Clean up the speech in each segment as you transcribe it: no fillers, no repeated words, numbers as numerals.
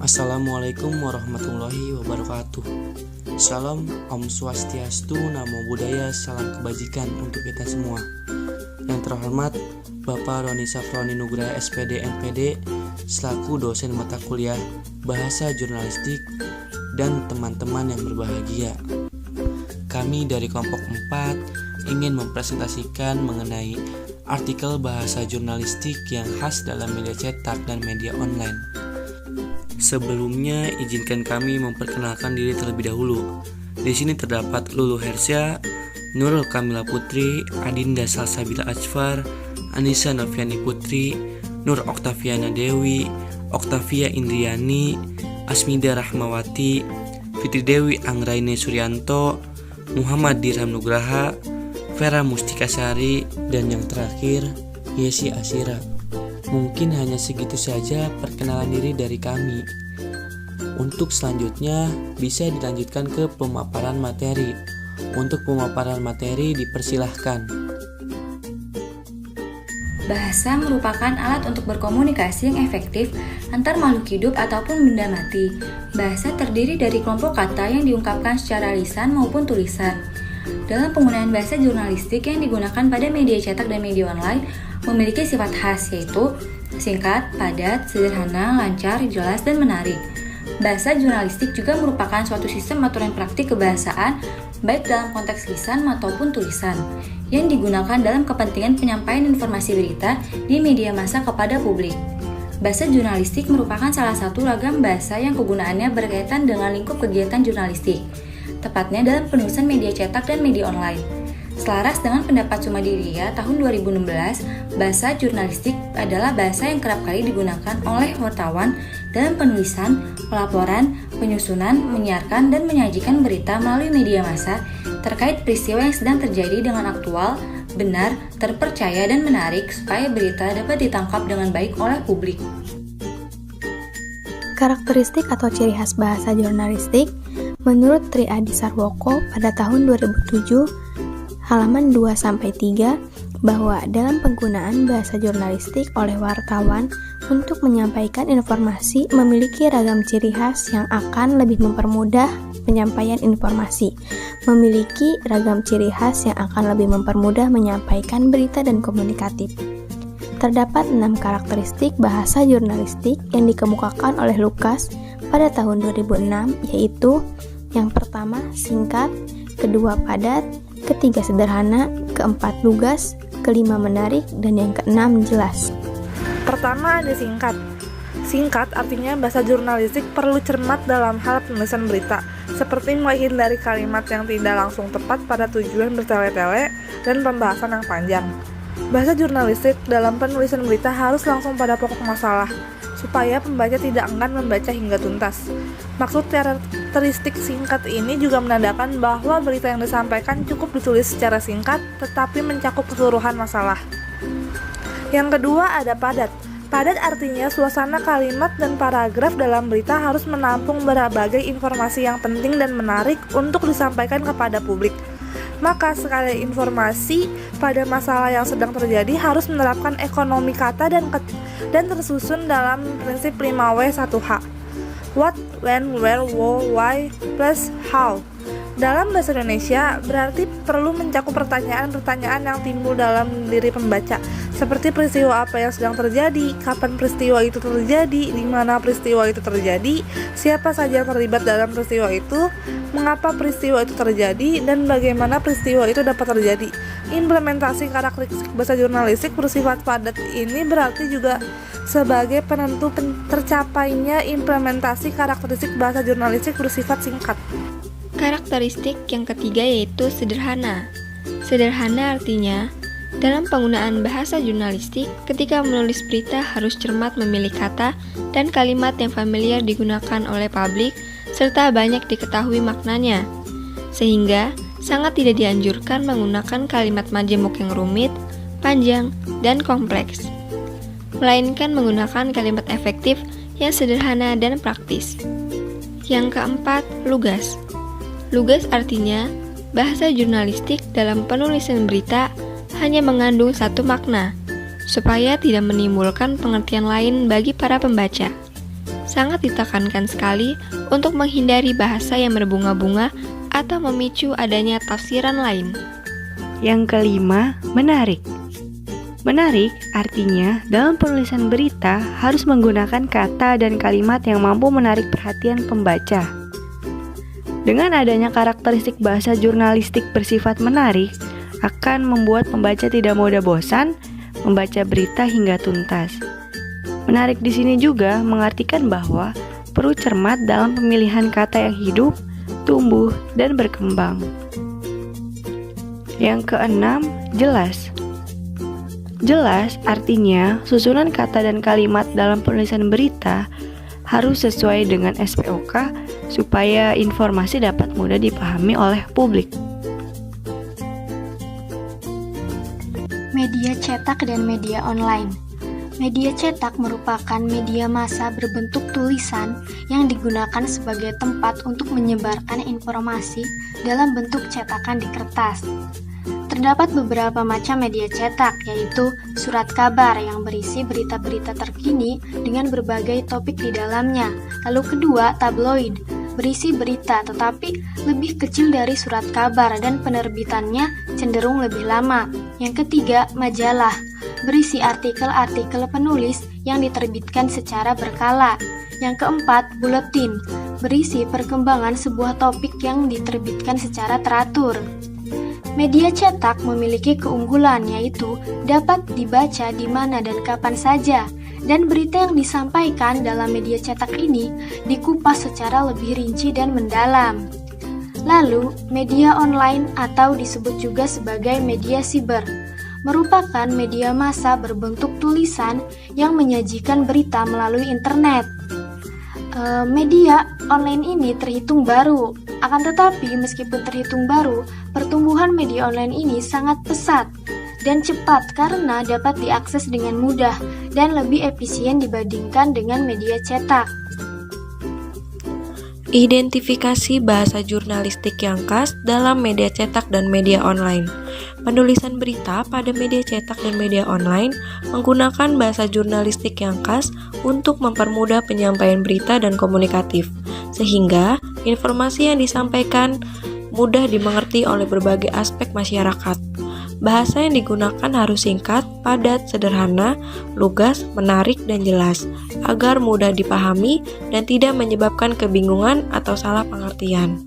Assalamualaikum warahmatullahi wabarakatuh. Salam, Om Swastiastu, Namo Buddhaya, salam kebajikan untuk kita semua. Yang terhormat Bapak Roni Safroni Nugraha SPD MPD selaku dosen mata kuliah Bahasa Jurnalistik dan teman-teman yang berbahagia. Kami dari kelompok 4 ingin mempresentasikan mengenai artikel bahasa jurnalistik yang khas dalam media cetak dan media online. Sebelumnya, izinkan kami memperkenalkan diri terlebih dahulu. Di sini terdapat Lulu Hersya, Nurul Kamila Putri, Adinda Salsabila Ajfar, Anissa Noviani Putri, Nur Oktaviana Dewi, Oktavia Indriani, Asmida Rahmawati, Fitri Dewi Anggraini Suryanto, Muhammad Dirham Nugraha, Vera Mustikasari, dan yang terakhir, Yesi Asira. Mungkin hanya segitu saja perkenalan diri dari kami. Untuk selanjutnya bisa dilanjutkan ke pemaparan materi. Untuk pemaparan materi dipersilahkan. Bahasa merupakan alat untuk berkomunikasi yang efektif antar makhluk hidup ataupun benda mati. Bahasa terdiri dari kelompok kata yang diungkapkan secara lisan maupun tulisan. Dalam penggunaan bahasa jurnalistik yang digunakan pada media cetak dan media online memiliki sifat khas, yaitu singkat, padat, sederhana, lancar, jelas, dan menarik. Bahasa jurnalistik juga merupakan suatu sistem aturan praktik kebahasaan baik dalam konteks lisan maupun tulisan yang digunakan dalam kepentingan penyampaian informasi berita di media massa kepada publik. Bahasa jurnalistik merupakan salah satu ragam bahasa yang kegunaannya berkaitan dengan lingkup kegiatan jurnalistik, tepatnya dalam penulisan media cetak dan media online. Selaras dengan pendapat Sumadiria tahun 2016, bahasa jurnalistik adalah bahasa yang kerap kali digunakan oleh wartawan dalam penulisan, pelaporan, penyusunan, menyiarkan, dan menyajikan berita melalui media massa terkait peristiwa yang sedang terjadi dengan aktual, benar, terpercaya, dan menarik supaya berita dapat ditangkap dengan baik oleh publik. Karakteristik atau ciri khas bahasa jurnalistik menurut Tri Adi Sarwoko pada tahun 2007 halaman 2-3 bahwa dalam penggunaan bahasa jurnalistik oleh wartawan untuk menyampaikan informasi memiliki ragam ciri khas yang akan lebih mempermudah penyampaian informasi, memiliki ragam ciri khas yang akan lebih mempermudah menyampaikan berita dan komunikatif. Terdapat 6 karakteristik bahasa jurnalistik yang dikemukakan oleh Lukas pada tahun 2006, yaitu yang pertama singkat, kedua padat, ketiga sederhana, keempat lugas, kelima menarik, dan yang keenam jelas. Pertama ada singkat. Singkat artinya bahasa jurnalistik perlu cermat dalam hal penulisan berita, seperti menghindari kalimat yang tidak langsung tepat pada tujuan bertele-tele dan pembahasan yang panjang. Bahasa jurnalistik dalam penulisan berita harus langsung pada pokok masalah, supaya pembaca tidak enggan membaca hingga tuntas. Maksud karakteristik singkat ini juga menandakan bahwa berita yang disampaikan cukup ditulis secara singkat, tetapi mencakup keseluruhan masalah. Yang kedua ada padat. Padat artinya suasana kalimat dan paragraf dalam berita harus menampung berbagai informasi yang penting dan menarik untuk disampaikan kepada publik. Maka sekali informasi pada masalah yang sedang terjadi harus menerapkan ekonomi kata dan tersusun dalam prinsip 5W1H. What, when, where, why, plus how. Dalam bahasa Indonesia berarti perlu mencakup pertanyaan-pertanyaan yang timbul dalam diri pembaca, seperti peristiwa apa yang sedang terjadi, kapan peristiwa itu terjadi, di mana peristiwa itu terjadi, siapa saja yang terlibat dalam peristiwa itu, mengapa peristiwa itu terjadi, dan bagaimana peristiwa itu dapat terjadi. Implementasi karakteristik bahasa jurnalistik bersifat padat ini berarti juga sebagai penentu tercapainya implementasi karakteristik bahasa jurnalistik bersifat singkat. Karakteristik yang ketiga yaitu sederhana. Sederhana artinya, dalam penggunaan bahasa jurnalistik, ketika menulis berita harus cermat memilih kata dan kalimat yang familiar digunakan oleh publik, serta banyak diketahui maknanya. Sehingga, sangat tidak dianjurkan menggunakan kalimat majemuk yang rumit, panjang, dan kompleks. Melainkan menggunakan kalimat efektif yang sederhana dan praktis. Yang keempat, lugas. Lugas artinya, bahasa jurnalistik dalam penulisan berita hanya mengandung satu makna, supaya tidak menimbulkan pengertian lain bagi para pembaca. sangat ditekankan sekali untuk menghindari bahasa yang berbunga-bunga atau memicu adanya tafsiran lain. Yang kelima, menarik. Menarik artinya dalam penulisan berita harus menggunakan kata dan kalimat yang mampu menarik perhatian pembaca. Dengan adanya karakteristik bahasa jurnalistik bersifat menarik, akan membuat pembaca tidak mudah bosan membaca berita hingga tuntas. Menarik di sini juga mengartikan bahwa perlu cermat dalam pemilihan kata yang hidup, tumbuh, dan berkembang. Yang keenam, jelas. Jelas artinya susunan kata dan kalimat dalam penulisan berita harus sesuai dengan SPOK supaya informasi dapat mudah dipahami oleh publik. Media cetak dan media online. Media cetak merupakan media massa berbentuk tulisan yang digunakan sebagai tempat untuk menyebarkan informasi dalam bentuk cetakan di kertas. Terdapat beberapa macam media cetak, yaitu surat kabar yang berisi berita-berita terkini dengan berbagai topik di dalamnya. Lalu kedua, tabloid, berisi berita tetapi lebih kecil dari surat kabar dan penerbitannya cenderung lebih lama. Yang ketiga, majalah, berisi artikel-artikel penulis yang diterbitkan secara berkala. Yang keempat, buletin, berisi perkembangan sebuah topik yang diterbitkan secara teratur. Media cetak memiliki keunggulan, yaitu dapat dibaca di mana dan kapan saja, dan berita yang disampaikan dalam media cetak ini dikupas secara lebih rinci dan mendalam. Lalu, media online atau disebut juga sebagai media siber merupakan media massa berbentuk tulisan yang menyajikan berita melalui internet. Media online ini terhitung baru, akan tetapi meskipun terhitung baru, pertumbuhan media online ini sangat pesat dan cepat karena dapat diakses dengan mudah dan lebih efisien dibandingkan dengan media cetak. Identifikasi bahasa jurnalistik yang khas dalam media cetak dan media online. Penulisan berita pada media cetak dan media online menggunakan bahasa jurnalistik yang khas untuk mempermudah penyampaian berita dan komunikatif, sehingga informasi yang disampaikan mudah dimengerti oleh berbagai aspek masyarakat. Bahasa yang digunakan harus singkat, padat, sederhana, lugas, menarik, dan jelas, agar mudah dipahami dan tidak menyebabkan kebingungan atau salah pengertian.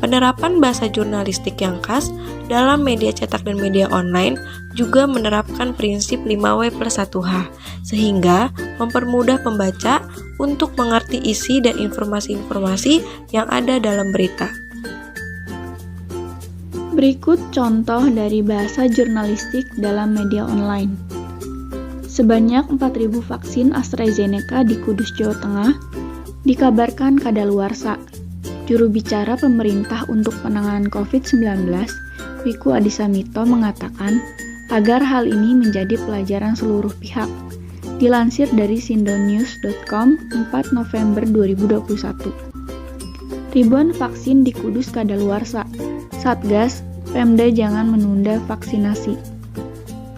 Penerapan bahasa jurnalistik yang khas dalam media cetak dan media online juga menerapkan prinsip 5W+1H, sehingga mempermudah pembaca untuk mengerti isi dan informasi-informasi yang ada dalam berita. Berikut contoh dari bahasa jurnalistik dalam media online. Sebanyak 4.000 vaksin AstraZeneca di Kudus, Jawa Tengah dikabarkan kadaluarsa. Juru bicara pemerintah untuk penanganan COVID-19, Wiku Adhisa Smito mengatakan agar hal ini menjadi pelajaran seluruh pihak. Dilansir dari sindonews.com 4 November 2021. Ribuan vaksin di Kudus kadaluarsa. Satgas, Pemda jangan menunda vaksinasi.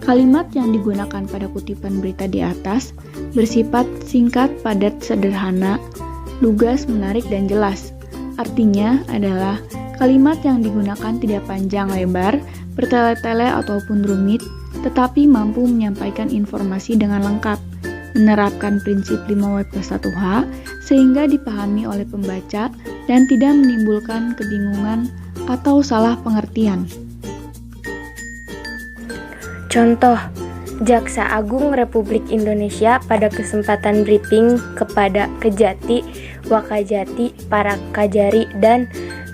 Kalimat yang digunakan pada kutipan berita di atas bersifat singkat, padat, sederhana, lugas, menarik, dan jelas. Artinya adalah kalimat yang digunakan tidak panjang lebar, bertele-tele ataupun rumit, tetapi mampu menyampaikan informasi dengan lengkap, menerapkan prinsip 5W+1H sehingga dipahami oleh pembaca dan tidak menimbulkan kebingungan atau salah pengertian. Contoh, Jaksa Agung Republik Indonesia pada kesempatan briefing kepada Kejati, Wakajati, para Kajari, dan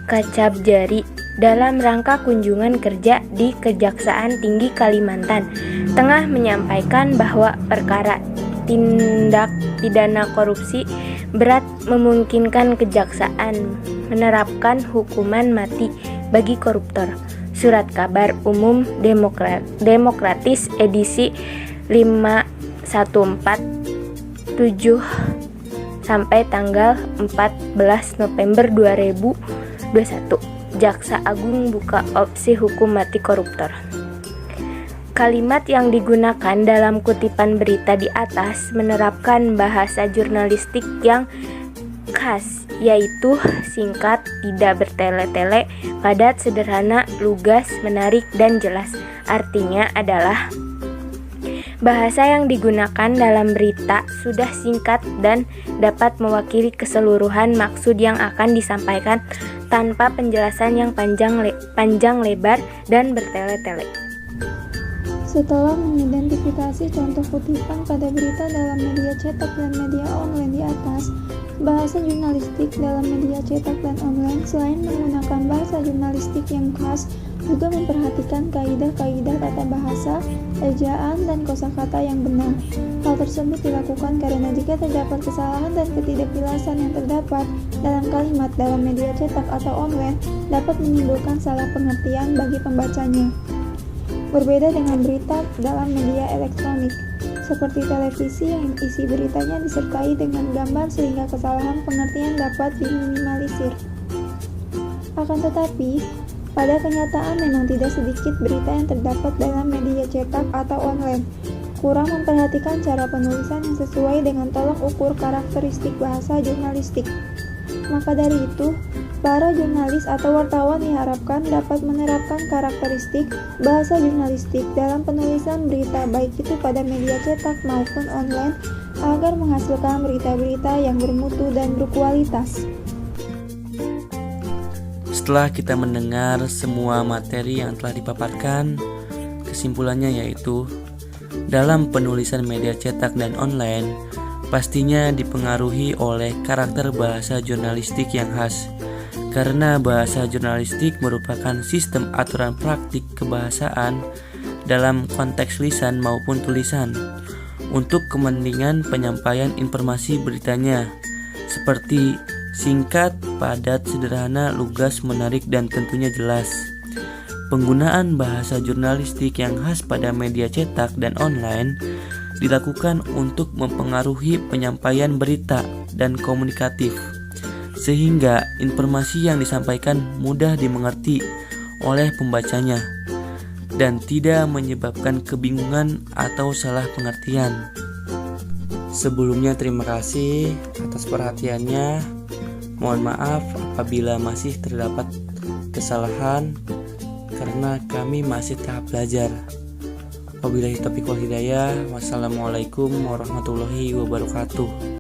Kacabjari dalam rangka kunjungan kerja di Kejaksaan Tinggi Kalimantan Tengah menyampaikan bahwa perkara tindak pidana korupsi berat memungkinkan kejaksaan menerapkan hukuman mati bagi koruptor. Surat Kabar Umum Demokratis edisi 5147 sampai tanggal 14 November 2021. Jaksa Agung buka opsi hukum mati koruptor. Kalimat yang digunakan dalam kutipan berita di atas menerapkan bahasa jurnalistik yang khas, yaitu singkat, tidak bertele-tele, padat, sederhana, lugas, menarik, dan jelas. Artinya adalah bahasa yang digunakan dalam berita sudah singkat dan dapat mewakili keseluruhan maksud yang akan disampaikan tanpa penjelasan yang panjang lebar dan bertele-tele. Setelah mengidentifikasi contoh kutipan pada berita dalam media cetak dan media online di atas, bahasa jurnalistik dalam media cetak dan online selain menggunakan bahasa jurnalistik yang khas, juga memperhatikan kaidah-kaidah tata bahasa, ejaan, dan kosakata yang benar. Hal tersebut dilakukan karena jika terdapat kesalahan dan ketidakjelasan yang terdapat dalam kalimat dalam media cetak atau online, dapat menimbulkan salah pengertian bagi pembacanya. Berbeda dengan berita dalam media elektronik, seperti televisi yang isi beritanya disertai dengan gambar sehingga kesalahan pengertian dapat diminimalisir. Akan tetapi, pada kenyataan memang tidak sedikit berita yang terdapat dalam media cetak atau online kurang memperhatikan cara penulisan yang sesuai dengan tolak ukur karakteristik bahasa jurnalistik. Maka dari itu, para jurnalis atau wartawan diharapkan dapat menerapkan karakteristik bahasa jurnalistik dalam penulisan berita baik itu pada media cetak maupun online agar menghasilkan berita-berita yang bermutu dan berkualitas. Setelah kita mendengar semua materi yang telah dipaparkan, kesimpulannya yaitu dalam penulisan media cetak dan online pastinya dipengaruhi oleh karakter bahasa jurnalistik yang khas. Karena bahasa jurnalistik merupakan sistem aturan praktik kebahasaan dalam konteks lisan maupun tulisan untuk kepentingan penyampaian informasi beritanya, seperti singkat, padat, sederhana, lugas, menarik, dan tentunya jelas. Penggunaan bahasa jurnalistik yang khas pada media cetak dan online dilakukan untuk mempengaruhi penyampaian berita dan komunikatif, sehingga informasi yang disampaikan mudah dimengerti oleh pembacanya dan tidak menyebabkan kebingungan atau salah pengertian. Sebelumnya terima kasih atas perhatiannya. Mohon maaf apabila masih terdapat kesalahan karena kami masih tahap belajar. Wabillahi taufiq wal hidayah. Wassalamualaikum warahmatullahi wabarakatuh.